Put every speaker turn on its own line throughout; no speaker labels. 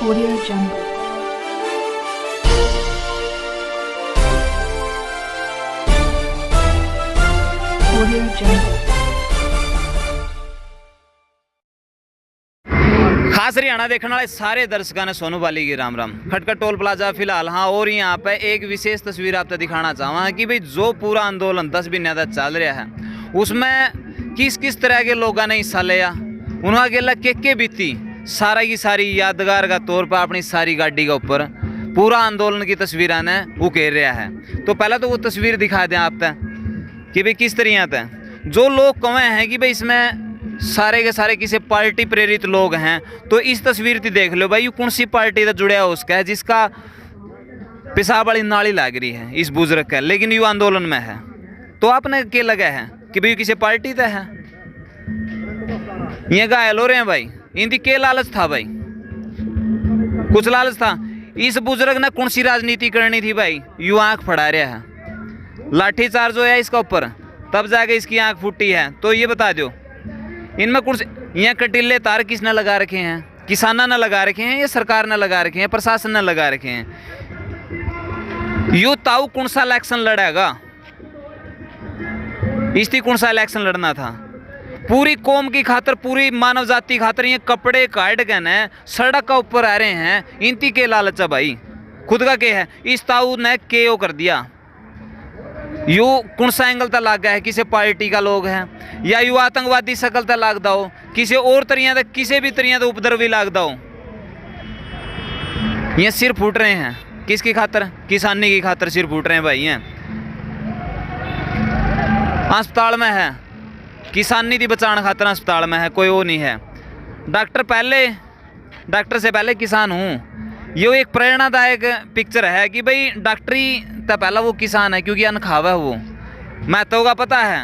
Audio Jungle. Audio Jungle.
खास हरियाणा देखने वाले सारे दर्शकों ने सोनू बाली की राम राम। खटखट टोल प्लाजा फिलहाल हाँ, और यहाँ पे एक विशेष तस्वीर आपको दिखाना चाहूँगा कि भाई जो पूरा आंदोलन 10 महीने तक चल रहा है उसमें किस किस तरह के लोगों ने हिस्सा लिया, उन्होंने अकेला के बीती सारा की सारी यादगार का तौर पर अपनी सारी गाड़ी के ऊपर पूरा आंदोलन की तस्वीरें ने उकेर रहा है। तो पहले तो वो तस्वीर दिखा दें आप तक कि भाई किस तरह तक जो लोग कहे हैं कि भाई इसमें सारे के सारे किसी पार्टी प्रेरित लोग हैं, तो इस तस्वीर की देख लो भाई ये कौन सी पार्टी से जुड़ा है उसका है जिसका पेशाब वाली नाली लग रही है इस बुजुर्ग का, लेकिन यू आंदोलन में है। तो आपने क्या लगा है कि भाई किसी पार्टी से है, ये घायल हो रहे हैं भाई, इनकी क्या लालच था भाई, कुछ लालच था। इस बुजुर्ग ने कौन सी राजनीति करनी थी भाई, यू आंख फड़ा रहा है, लाठीचार्ज होया इसका ऊपर तब जाके इसकी आंख फूटी है। तो ये बता दो इनमें कौन से यहाँ कटीले तार किसने लगा रखे हैं, किसाना ने लगा रखे हैं या सरकार ने लगा रखे हैं, प्रशासन ने लगा रखे हैं। यू ताऊ कौन सा इलेक्शन लड़ेगा, इसकी कौन सा इलेक्शन लड़ना था, पूरी कौम की खातर पूरी मानव जाति खातर ये कपड़े काट के न सड़क का ऊपर आ रहे हैं, इनती के लालच है भाई, खुद का के है। इस ताऊ ने के ओ कर दिया, यू कौन सा एंगल तक लाग गया है, किसी पार्टी का लोग हैं या यू आतंकवादी शकल तक लागदा हो, किसी और तरिया तक किसी भी तरिया तक उपद्रवी लागदा हो। ये सिर फूट रहे हैं किसकी खातर, किसानी की खातर सिर फूट रहे हैं भाई। ये अस्पताल में है, किसानी थी बचाने खातर अस्पताल में है, कोई वो नहीं है। डॉक्टर से पहले किसान हूँ, ये एक प्रेरणादायक पिक्चर है कि भाई डॉक्टरी तो पहला वो किसान है क्योंकि अन्न खावा है वो, महत्व का पता है।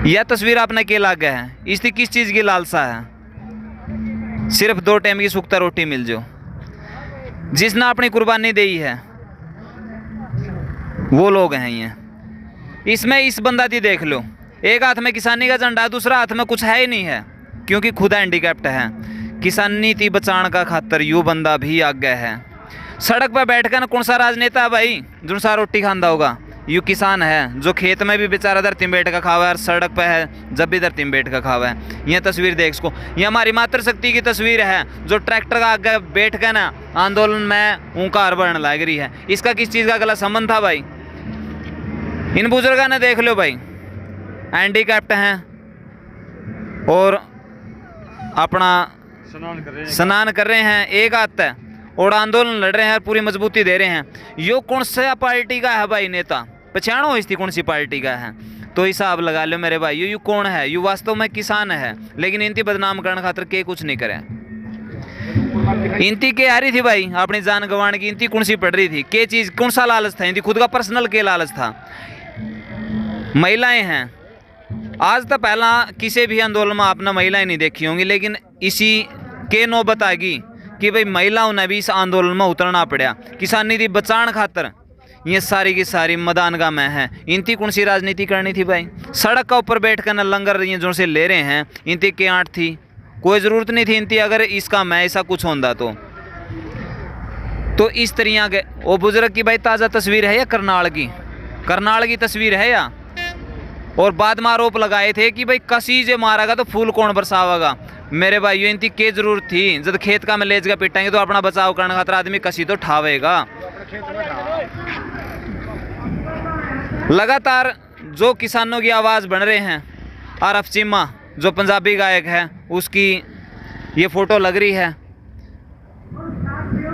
यह तस्वीर आपने के लागे है, इसकी किस चीज़ की लालसा है, सिर्फ 2 टाइम की सूखता रोटी मिल जो, जिसने अपनी कुर्बानी दी है वो लोग हैं ये। इसमें इस बंदा की देख लो, एक हाथ में किसानी का झंडा, दूसरा हाथ में कुछ है ही नहीं है क्योंकि खुद हैंडीकैप्ट है। किसानी थी बचाने का खातर यू बंदा भी आगे है। सड़क पर बैठकर ना कौन सा राजनेता है भाई जो सा रोटी खांदा होगा, यू किसान है जो खेत में भी बेचारा धरती में बैठ का खावा है और सड़क पर है जब भी धरती में बैठ का खावा है। यह तस्वीर देख इसको, ये हमारी मातृशक्ति की तस्वीर है जो ट्रैक्टर का आगे बैठ कर ना आंदोलन में ऊँकार बढ़ने लग रही है। इसका किस चीज़ का गलत संबंध था भाई, इन बुजुर्गों ने देख लो भाई हैंडीकैप्ट हैं और अपना स्नान कर रहे हैं एक हाथ है और आंदोलन लड़ रहे हैं, पूरी मजबूती दे रहे हैं। यो कौन सा पार्टी का है भाई नेता, पहचानो इसकी कौन सी पार्टी का है, तो हिसाब लगा लो मेरे भाई। यू कौन है, यू वास्तव में किसान है लेकिन इनकी बदनाम करने खातर के कुछ नहीं करे। इनती के आ रही थी भाई अपनी जान गंवाने की, इनती कौन सी पड़ रही थी, के चीज़ कौन सा लालच था, इनकी खुद का पर्सनल के लालच था। महिलाएं हैं, आज तक पहला किसी भी आंदोलन में आपने महिलाएं नहीं देखी होंगी, लेकिन इसी के नौबत आ गई कि भाई महिलाओं ने भी इस आंदोलन में उतरना पड़ा किसानी थी बचाने खातर। ये सारी की सारी मैदानगाह में है, इनती कौन सी राजनीति करनी थी भाई, सड़क का ऊपर बैठ कर न लंगर ये जो से ले रहे हैं, इनती के आंट थी, कोई ज़रूरत नहीं थी इनती अगर इसका मैं ऐसा कुछ होता तो इस तरह के। वो बुजुर्ग की भाई ताज़ा तस्वीर है या करनाल की तस्वीर है या, और बाद में आरोप लगाए थे कि भाई कसी जे मारेगा तो फूल कौन बरसावेगा। मेरे भाइयों इनकी क्या जरूरत थी, जब खेत का में लेज का पिटाएंगे तो अपना बचाव करने खातर आदमी कसी तो ठावेगा। लगातार जो किसानों की आवाज़ बन रहे हैं, आरफ चीमा जो पंजाबी गायक है उसकी ये फोटो लग रही है,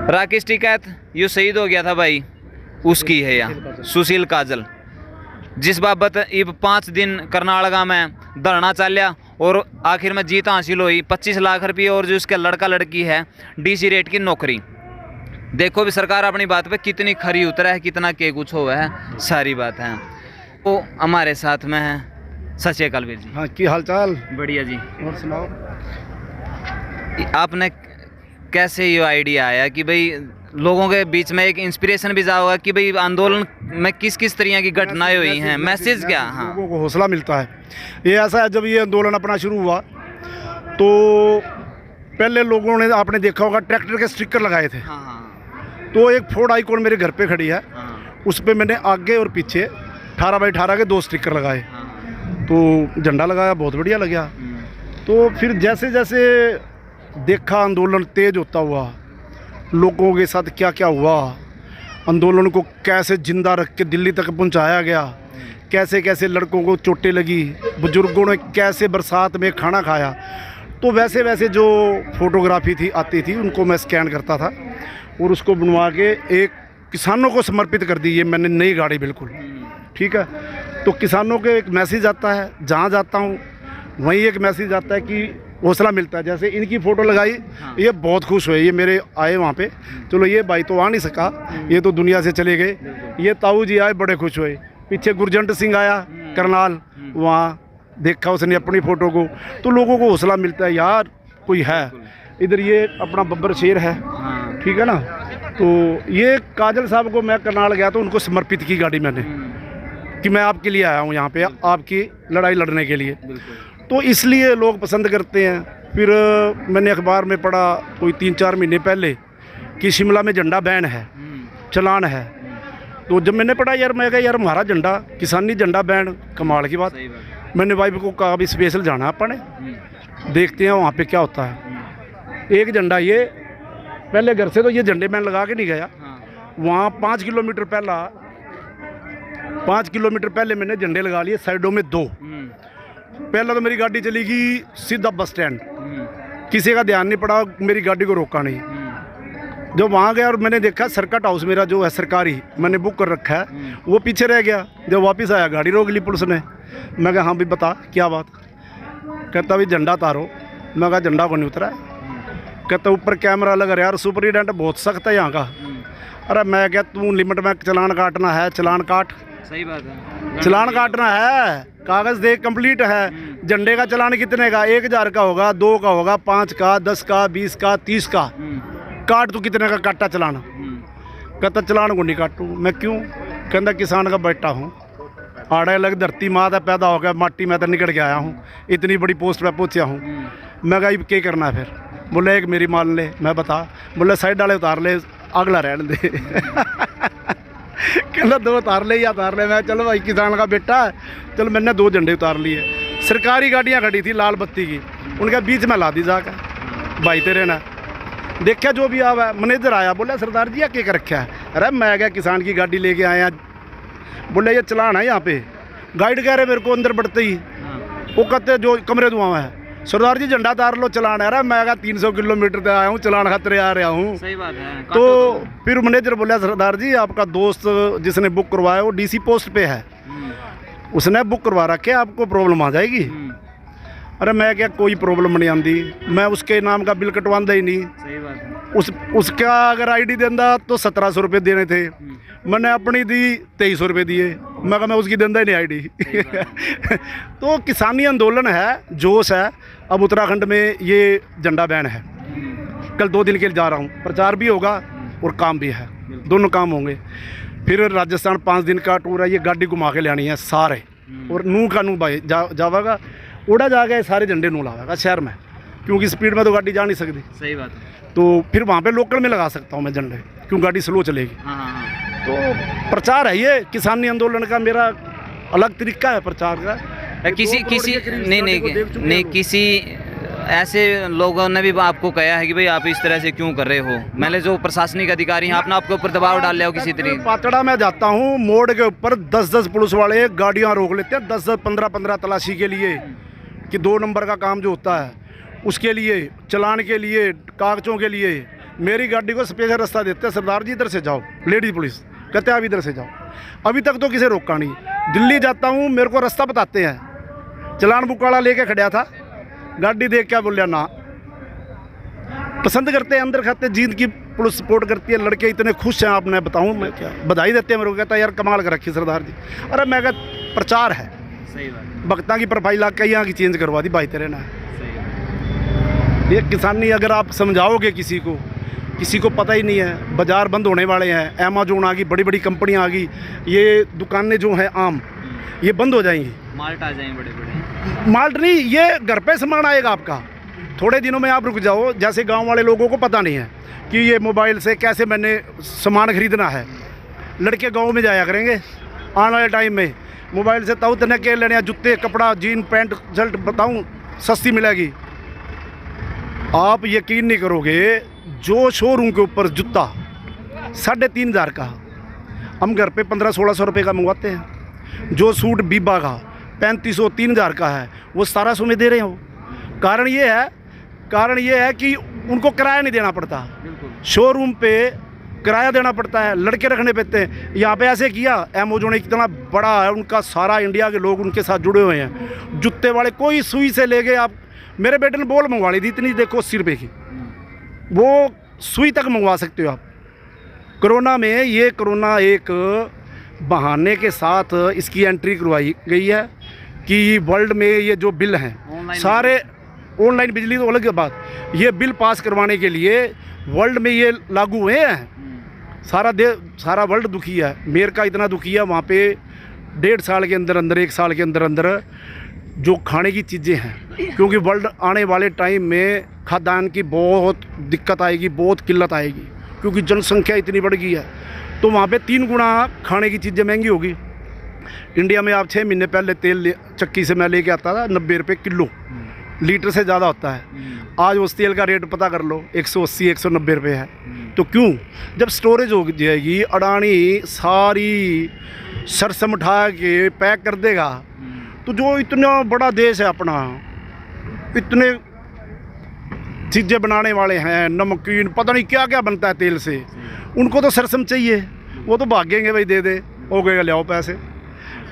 राकेश टिकैत ये शहीद हो गया था भाई उसकी है यहाँ, सुशील काजल, जिस बाबत अब 5 दिन कर्नाटका में धरना चलिया और आखिर में जीत हासिल हुई। 25 लाख रुपये और जो उसके लड़का लड़की है डीसी रेट की नौकरी। देखो भी सरकार अपनी बात पे कितनी खरी उतरा है, कितना के कुछ हुआ है, सारी बात है। वो हमारे साथ में है, सत श्री अकाल वीर जी।
हाँ, की हाल चाल?
बढ़िया जी,
और सुनाओ।
आपने कैसे ये आइडिया आया कि भाई लोगों के बीच में एक इंस्पिरेशन भी जाओगा कि भाई आंदोलन में किस किस तरह की घटनाएं हुई हैं, मैसेज क्या? हाँ,
लोगों को हौसला मिलता है। ये ऐसा है, जब ये आंदोलन अपना शुरू हुआ तो पहले लोगों ने, आपने देखा होगा, ट्रैक्टर के स्टिकर लगाए थे।
हाँ हाँ
तो एक फोर्ड आइकॉन मेरे घर पे खड़ी है,
हाँ
उस पर मैंने आगे और पीछे 18x18 के 2 स्टिकर लगाए।
हाँ।
तो झंडा लगाया, बहुत बढ़िया लगा। तो फिर जैसे जैसे देखा आंदोलन तेज होता हुआ, लोगों के साथ क्या क्या हुआ, आंदोलन को कैसे जिंदा रख के दिल्ली तक पहुंचाया गया, कैसे कैसे लड़कों को चोटें लगी, बुजुर्गों ने कैसे बरसात में खाना खाया, तो वैसे वैसे जो फोटोग्राफी थी आती थी उनको मैं स्कैन करता था और उसको बनवा के एक किसानों को समर्पित कर दी। ये मैंने नई गाड़ी बिल्कुल ठीक है। तो किसानों के एक मैसेज आता है, जहाँ जाता हूँ वहीं एक मैसेज आता है कि हौसला मिलता है। जैसे इनकी फ़ोटो लगाई, ये बहुत खुश हुए, ये मेरे आए वहाँ पे, चलो ये भाई तो आ नहीं सका, ये तो दुनिया से चले गए। ये ताऊ जी आए, बड़े खुश हुए। पीछे गुरजंट सिंह आया करनाल, वहाँ देखा उसने अपनी फ़ोटो को, तो लोगों को हौसला मिलता है यार कोई है इधर। ये अपना बब्बर शेर है, ठीक है ना। तो ये काजल साहब को मैं करनाल गया तो उनको समर्पित की गाड़ी मैंने, कि मैं आपके लिए आया हूँ यहाँ पे, आपकी लड़ाई लड़ने के लिए। तो इसलिए लोग पसंद करते हैं। फिर मैंने अखबार में पढ़ा कोई 3-4 महीने पहले कि शिमला में झंडा बैन है, चलान है। तो जब मैंने पढ़ा यार, मैं कहा यार हमारा झंडा, किसानी झंडा बैन, कमाल की बात। मैंने वाइफ को कहा अभी स्पेशल जाना अपने, देखते हैं वहाँ पे क्या होता है। एक झंडा ये पहले घर से तो ये झंडे बैन लगा के नहीं गया, वहाँ 5 किलोमीटर पहले मैंने झंडे लगा लिए साइडों में 2। पहला तो मेरी गाड़ी चली गई सीधा बस स्टैंड, किसी का ध्यान नहीं पड़ा, मेरी गाड़ी को रोका नहीं। जब वहाँ गया और मैंने देखा सर्किट हाउस मेरा जो है सरकारी, मैंने बुक कर रखा है, वो पीछे रह गया। जब वापस आया गाड़ी रोक ली पुलिस ने। मैं कहा हाँ भाई बता क्या बात। कहता भाई झंडा तारो। मैं कहा झंडा को नहीं उतरा। कहता ऊपर कैमरा लगा रहा यार, सुपरिटेंडेंट बहुत सख्त है यहाँ का। अरे मैं क्या, तू लिमिट में चलान काटना है, चलान काट।
सही बात है,
चलान काटना है, कागज दे कंप्लीट है। झंडे का चलान कितने का, 1000 का होगा, 2 का होगा, 5 का, 10 का, 20 का, 30 का। काट तू कितने का काटा चलान। कहता चलान को नहीं काटूँ। मैं क्यों? कहता किसान का बेटा हूँ, आड़े लग धरती माँ था पैदा हो गया, माटी में तो निकल के आया हूँ, इतनी बड़ी पोस्ट पे पहुँचा हूँ। मैं कहा क्या करना है फिर? बोले एक मेरी मान ले। मैं बता। बोले साइड वाले उतार ले, अगला रहने दे। कहना 2 उतार ले या उतार ले। मैं चलो भाई किसान का बेटा है, चलो मैंने 2 झंडे उतार लिए। सरकारी गाड़ियाँ खड़ी थी लाल बत्ती की, उनके बीच में ला दी जाकर, भाई तेरे ना देखा जो भी आवा। मैनेजर आया, बोला सरदार जी क्या कर रखा है? अरे मैं क्या किसान की गाड़ी लेके आया। बोले ये चलान है यहाँ पे। गाइड कह रहे मेरे को अंदर बढ़ते ही, वो कहते जो कमरे दुआ है, सरदार जी झंडा तार लो, चलान है। अरे मैं क्या 300 किलोमीटर से आया हूँ, चलान खातिर आ रहा हूँ।
सही बात है।
तो फिर मैनेजर बोला सरदार जी आपका दोस्त जिसने बुक करवाया वो डीसी पोस्ट पे है, उसने बुक करवा रखे, आपको प्रॉब्लम आ जाएगी। अरे मैं क्या कोई प्रॉब्लम नहीं आती, मैं उसके नाम का बिल कटवांदा ही नहीं।
सही बात है।
उसका अगर आईडी देंदा तो 1700 रुपये देने थे, मैंने अपनी दी 2300 रुपये दिए। मैं कहा मैं उसकी देंदा ही नहीं आईडी। तो किसानी आंदोलन है, जोश है। अब उत्तराखंड में ये झंडा बैन है। कल 2 दिन के लिए जा रहा हूँ, प्रचार भी होगा और काम भी है, दोनों काम होंगे। फिर राजस्थान 5 दिन का टूर है, ये गाड़ी घुमा के लानी है सारे, और नू का नू भाई जावागा, उड़ा जाएगा, सारे झंडे नू लावेगा शहर में, क्योंकि स्पीड में तो गाड़ी जा नहीं सकती।
सही बात है।
तो फिर वहाँ पे लोकल में लगा सकता हूँ मैं झंडे, क्यों गाड़ी स्लो चलेगी। तो प्रचार है ये किसानी आंदोलन का, मेरा अलग तरीका है प्रचार का।
किसी नहीं किसी ऐसे लोगों ने भी आपको कहा है कि भाई आप इस तरह से क्यों कर रहे हो? मैंने जो प्रशासनिक अधिकारी हैं आपने आपके ऊपर दबाव डाल लिया हो किसी तरीके?
पातड़ा में जाता हूँ, मोड़ के ऊपर 10-10 पुलिस वाले गाड़ियाँ रोक लेते हैं, 10-10 15-15 तलाशी के लिए, कि 2 नंबर का काम जो होता है उसके लिए, चलान के लिए, कागजों के लिए। मेरी गाड़ी को स्पेशल रास्ता देते हैं, सरदार जी इधर से जाओ, लेडीज पुलिस कहते हैं आप इधर से जाओ। अभी तक तो किसी रोका नहीं। दिल्ली जाता हूँ, मेरे को रास्ता बताते हैं, चलान बुक वाला लेके खड़ा था, गाड़ी देख क्या बोलिया ना, पसंद करते हैं, अंदर खाते, जीत की पुलिस सपोर्ट करती है, लड़के इतने खुश हैं, आपने बताऊँ मैं क्या, बधाई देते हैं मेरे को। कहता है यार कमाल कर रखी सरदार जी। अरे मैं क्या प्रचार है।
सही बात।
भक्ता की प्रोफाइल आके यहाँ की चेंज करवा दी भाई तेरे ना। ये किसानी अगर आप समझाओगे किसी को पता ही नहीं है। बाज़ार बंद होने वाले हैं, अमेजोन आ गई, बड़ी बड़ी कंपनियां आ गई, ये दुकानें जो हैं आम, ये बंद हो जाएंगी।
माल्ट आ जाएंगे बड़े बड़े।
माल्ट नहीं, ये घर पे सामान आएगा आपका। थोड़े दिनों में आप रुक जाओ, जैसे गांव वाले लोगों को पता नहीं है कि ये मोबाइल से कैसे मैंने सामान खरीदना है, लड़के गांव में जाया करेंगे आने वाले टाइम में, मोबाइल से ताऊ तने के लेने, जूते कपड़ा जीन पैंट शर्ट बताऊं सस्ती मिलेगी। आप यकीन नहीं करोगे, जो शोरूम के ऊपर जूता 3,500 का हम घर पे 1500-1600 रुपये का मंगवाते हैं, जो सूट बीबा का 3500-3000 का है वो 1700 में दे रहे हो। कारण ये है कि उनको किराया नहीं देना पड़ता, शोरूम पे किराया देना पड़ता है, लड़के रखने पड़ते हैं। यहाँ पे ऐसे किया, अमेज़न इतना बड़ा है उनका, सारा इंडिया के लोग उनके साथ जुड़े हुए हैं। जूते वाले कोई सुई से ले गए, आप मेरे बेटे ने बॉल मंगवा ली थी इतनी, देखो 80 रुपये की, वो सुई तक मंगवा सकते हो आप। कोरोना में ये कोरोना एक बहाने के साथ इसकी एंट्री करवाई गई है कि वर्ल्ड में ये जो बिल हैं सारे ऑनलाइन बिजली तो अलग बात, ये बिल पास करवाने के लिए वर्ल्ड में ये लागू हुए हैं। सारा वर्ल्ड दुखी है, अमेरिका इतना दुखी है, वहाँ पे 1.5 साल के अंदर 1 साल के अंदर जो खाने की चीज़ें हैं, क्योंकि वर्ल्ड आने वाले टाइम में खाद्यान्न की बहुत दिक्कत आएगी, बहुत किल्लत आएगी, क्योंकि जनसंख्या इतनी बढ़ गई है, तो वहाँ पे 3 गुना खाने की चीज़ें महंगी होगी। इंडिया में आप 6 महीने पहले तेल चक्की से मैं लेके आता था 90 रुपये किलो, लीटर से ज़्यादा होता है। आज उस तेल का रेट पता कर लो 180-190 रुपये है। तो क्यों? जब स्टोरेज हो जाएगी, अडानी सारी सरसम उठा के पैक कर देगा, तो जो इतना बड़ा देश है अपना, इतने चीज़ें बनाने वाले हैं, नमकीन पता नहीं क्या क्या बनता है तेल से, उनको तो सरसम चाहिए, वो तो भागेंगे भाई दे दे, हो गएगा ले आओ पैसे।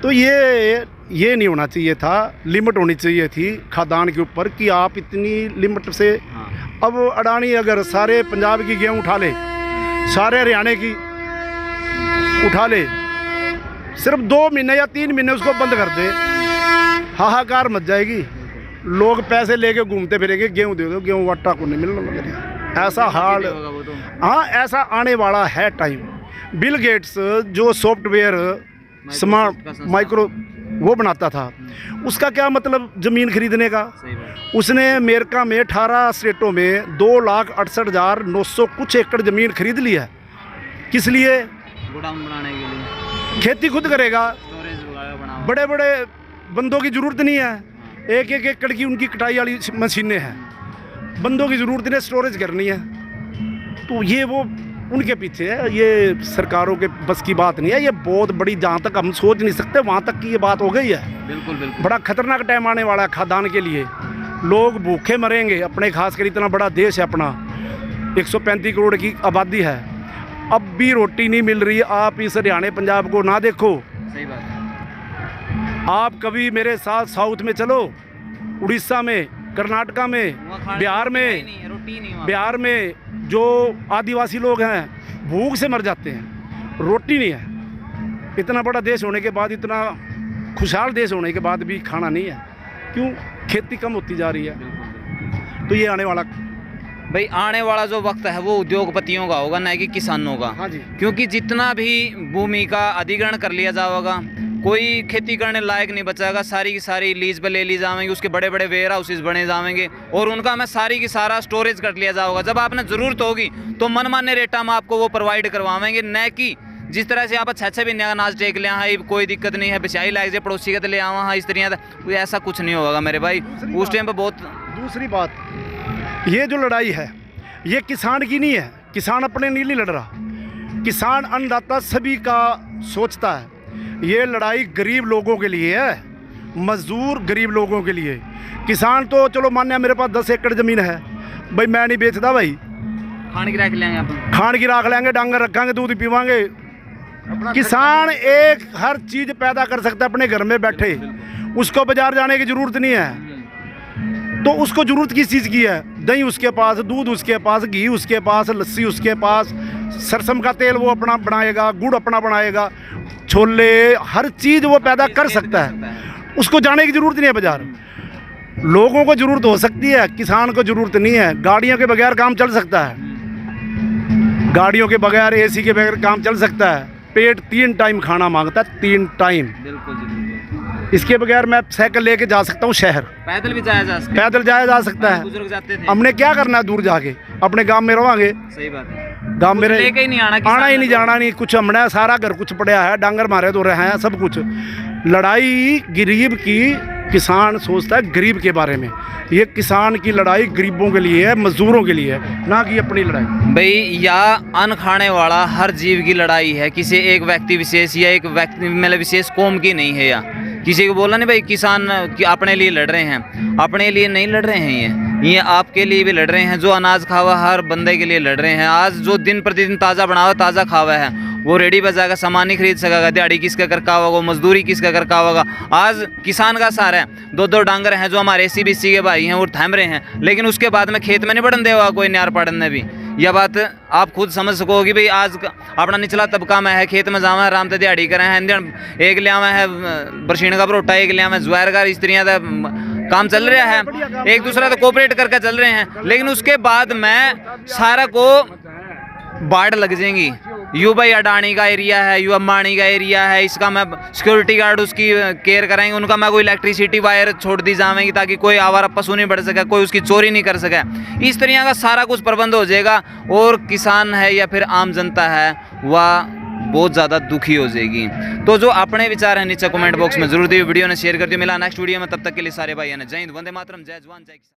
तो ये नहीं होना चाहिए था, लिमिट होनी चाहिए थी खाद्यान्न के ऊपर कि आप इतनी लिमिट से। अब अडानी अगर सारे पंजाब की गेहूँ उठा ले, सारे हरियाणा की उठा ले, सिर्फ 2 महीने या 3 महीने उसको बंद कर दे, हाहाकार मच जाएगी, लोग पैसे लेके घूमते फिरेंगे, गेहूँ दे दो, गेहूँ आटा को नहीं मिलना, ऐसा हाल। हाँ, ऐसा आने वाला है टाइम। बिल गेट्स जो सॉफ्टवेयर स्मार्ट माइक्रो वो बनाता था, उसका क्या मतलब ज़मीन खरीदने का? उसने अमेरिका में 18 स्टेटों में 2,68,900 कुछ एकड़ ज़मीन खरीद लिया। किस लिए?
गोडाउन बनाने के लिए।
खेती खुद करेगा, बड़े बड़े बंदों की ज़रूरत नहीं है, 1-1 एकड़ की उनकी कटाई वाली मशीनें हैं, बंदों की ज़रूरत नहीं, स्टोरेज करनी है। तो ये वो उनके पीछे है, ये सरकारों के बस की बात नहीं है, ये बहुत बड़ी, जहाँ तक हम सोच नहीं सकते वहाँ तक की ये बात हो गई है।
बिल्कुल बिल्कुल।
बड़ा खतरनाक टाइम आने वाला है खाद्यान्न के लिए, लोग भूखे मरेंगे अपने, खासकर इतना बड़ा देश है अपना, 135 करोड़ की आबादी है, अब भी रोटी नहीं मिल रही। आप इस हरियाणा पंजाब को ना देखो,
सही बात है।
आप कभी मेरे साथ साउथ में चलो, उड़ीसा में, कर्नाटका में, बिहार में जो आदिवासी लोग हैं भूख से मर जाते हैं, रोटी नहीं है। इतना बड़ा देश होने के बाद, इतना खुशहाल देश होने के बाद भी खाना नहीं है, क्यों? खेती कम होती जा रही है। तो ये आने वाला
जो वक्त है वो उद्योगपतियों का होगा, न कि किसानों का।
हाँ जी।
क्योंकि जितना भी भूमि का अधिग्रहण कर लिया जाएगा, कोई खेती करने लायक नहीं बचाएगा, सारी की सारी लीज पे ले ली जाएंगे, उसके बड़े बड़े वेयर हाउसेज बने जाएंगे और उनका मैं सारी की सारा स्टोरेज कर लिया जाएगा। जब आपने ज़रूरत होगी तो मनमाने रेटा में आपको वो प्रोवाइड करवाएंगे, न कि जिस तरह से आप 6 महीने का अनाज टेक लिया है, कोई दिक्कत नहीं है, बिछाई लाइक से पड़ोसी के ले आवा, हाँ इस तरह ऐसा कुछ नहीं होगा मेरे भाई उस टाइम पर। बहुत
दूसरी बात, ये जो लड़ाई है ये किसान की नहीं है, किसान अपने लिए नहीं लड़ रहा, किसान अन्नदाता सभी का सोचता है। ये लड़ाई गरीब लोगों के लिए है, मजदूर गरीब लोगों के लिए। किसान तो चलो मान्य मेरे पास 10 एकड़ ज़मीन है भाई, मैं नहीं बेचता भाई,
खान की राख लेंगे आप,
खान की राख लेंगे, डांगर रखेंगे, दूध पीवाएंगे। किसान एक हर चीज़ पैदा कर सकता है अपने घर में बैठे, उसको बाजार जाने की ज़रूरत नहीं है। तो उसको ज़रूरत किस चीज़ की है? दही उसके पास, दूध उसके पास, घी उसके पास, लस्सी उसके पास, सरसम का तेल वो अपना बनाएगा, गुड़ अपना बनाएगा, छोले, हर चीज़ वो पैदा कर सकता है, उसको जाने की ज़रूरत नहीं है बाजार। लोगों को ज़रूरत हो सकती है, किसान को ज़रूरत नहीं है। गाड़ियों के बगैर काम चल सकता है, गाड़ियों के बगैर, एसी के बगैर काम चल सकता है। पेट 3 टाइम खाना मांगता है, 3 टाइम।
बिल्कुल जी बिल्कुल।
इसके बगैर मैं साइकिल लेके जा सकता हूँ शहर,
पैदल भी जाया जा सकता
पैदल जाया जा सकता
है,
है।
बुजुर्ग जाते थे।
हमने क्या करना है दूर जाके, अपने गांव में रवांगे,
सही बात है।
गांव में
लेके ही नहीं आना,
आना ही नहीं जाना नहीं कुछ, हमने सारा घर कुछ पड़ा है, डांगर मारे तो रहे हैं सब कुछ। लड़ाई गरीब की, किसान सोचता है गरीब के बारे में, ये किसान की लड़ाई गरीबों के लिए है, मजदूरों के लिए है, ना कि अपनी लड़ाई।
भाई या अन्न खाने वाला हर जीव की लड़ाई है, किसी एक व्यक्ति विशेष या एक व्यक्ति मतलब विशेष कौम की नहीं है। या किसी को बोला नहीं भाई किसान अपने लिए लड़ रहे हैं, अपने लिए नहीं लड़ रहे हैं, ये आपके लिए भी लड़ रहे हैं। जो अनाज खावा हर बंदे के लिए लड़ रहे हैं। आज जो दिन प्रतिदिन ताज़ा बनावा ताज़ा खावा है, वो रेडी बजाकर सामान नहीं खरीद सकेगा, दिहाड़ी किसका कर का होगा, मजदूरी किसका कर का होगा। आज किसान का सार है, दो दो डांगर हैं जो हमारे एसी बीसी के भाई हैं वो थम रहे हैं, लेकिन उसके बाद में खेत में नहीं बढ़न देगा कोई न्यार पड़ने भी। यह बात आप खुद समझ सकोगे भाई। आज अपना निचला तबका में है, खेत में जावा है, आराम से दिहाड़ी करें हैं, एक लिया में है बरसीन का भरोटा, एक लिया में ज्वार का, स्त्रियाँ का काम चल रहा है, एक दूसरा तो कोऑपरेट करके चल रहे हैं। लेकिन उसके बाद में सारा को बाढ़ लग जाएंगी। यू भाई अडानी का एरिया है, यू अंबानी का एरिया है, इसका मैं सिक्योरिटी गार्ड उसकी केयर कराएंगे, उनका मैं कोई इलेक्ट्रिसिटी वायर छोड़ दी जाएंगी ताकि कोई आवारा पशु नहीं बढ़ सके, कोई उसकी चोरी नहीं कर सके। इस तरह का सारा कुछ प्रबंध हो जाएगा और किसान है या फिर आम जनता है वह बहुत ज़्यादा दुखी हो जाएगी। तो जो अपने विचार हैं नीचे कमेंट बॉक्स में जरूर दिए, वीडियो ने शेयर कर दियो। मिला नेक्स्ट वीडियो में, तब तक के लिए सारे भाई जय हिंद, वंदे मातरम, जय जवान जय किसान।